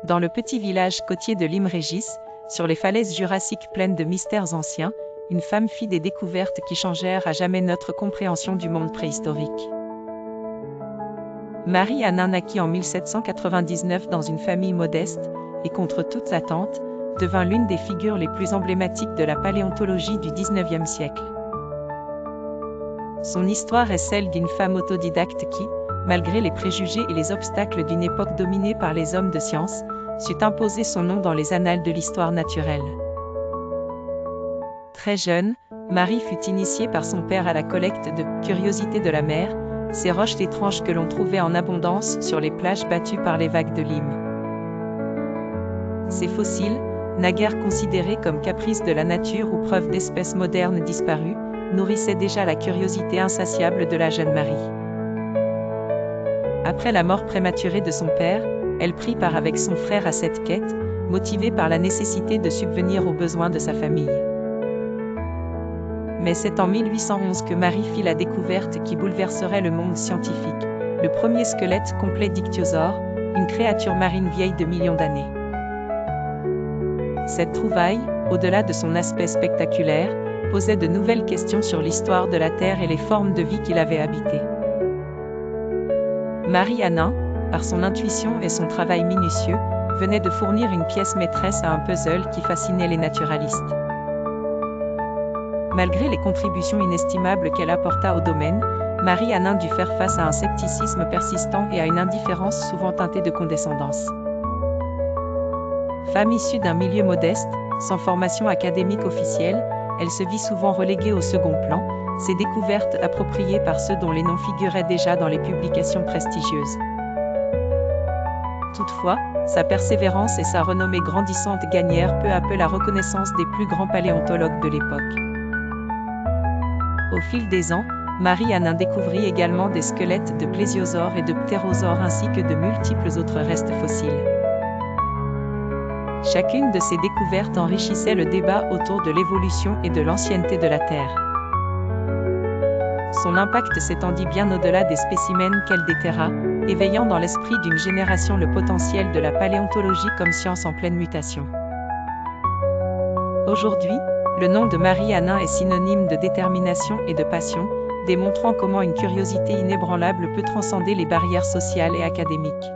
Dans le petit village côtier de Limrégis, sur les falaises jurassiques pleines de mystères anciens, une femme fit des découvertes qui changèrent à jamais notre compréhension du monde préhistorique. Marie-Annin naquit en 1799 dans une famille modeste, et contre toute attente, devint l'une des figures les plus emblématiques de la paléontologie du XIXe siècle. Son histoire est celle d'une femme autodidacte qui, malgré les préjugés et les obstacles d'une époque dominée par les hommes de science, sut imposer son nom dans les annales de l'histoire naturelle. Très jeune, Marie fut initiée par son père à la collecte de « curiosités de la mer », ces roches étranges que l'on trouvait en abondance sur les plages battues par les vagues de Lim. Ces fossiles, naguère considérés comme caprices de la nature ou preuves d'espèces modernes disparues, nourrissaient déjà la curiosité insatiable de la jeune Marie. Après la mort prématurée de son père, elle prit part avec son frère à cette quête, motivée par la nécessité de subvenir aux besoins de sa famille. Mais c'est en 1811 que Marie fit la découverte qui bouleverserait le monde scientifique, le premier squelette complet d'ichthyosaure, une créature marine vieille de millions d'années. Cette trouvaille, au-delà de son aspect spectaculaire, posait de nouvelles questions sur l'histoire de la Terre et les formes de vie qui l'avaient habitée. Marie-Annin, par son intuition et son travail minutieux, venait de fournir une pièce maîtresse à un puzzle qui fascinait les naturalistes. Malgré les contributions inestimables qu'elle apporta au domaine, Marie-Annin dut faire face à un scepticisme persistant et à une indifférence souvent teintée de condescendance. Femme issue d'un milieu modeste, sans formation académique officielle, elle se vit souvent reléguée au second plan, ses découvertes appropriées par ceux dont les noms figuraient déjà dans les publications prestigieuses. Toutefois, sa persévérance et sa renommée grandissante gagnèrent peu à peu la reconnaissance des plus grands paléontologues de l'époque. Au fil des ans, Marie-Annin découvrit également des squelettes de plésiosaures et de ptérosaures ainsi que de multiples autres restes fossiles. Chacune de ces découvertes enrichissait le débat autour de l'évolution et de l'ancienneté de la Terre. Son impact s'étendit bien au-delà des spécimens qu'elle déterra, éveillant dans l'esprit d'une génération le potentiel de la paléontologie comme science en pleine mutation. Aujourd'hui, le nom de Marie-Annin est synonyme de détermination et de passion, démontrant comment une curiosité inébranlable peut transcender les barrières sociales et académiques.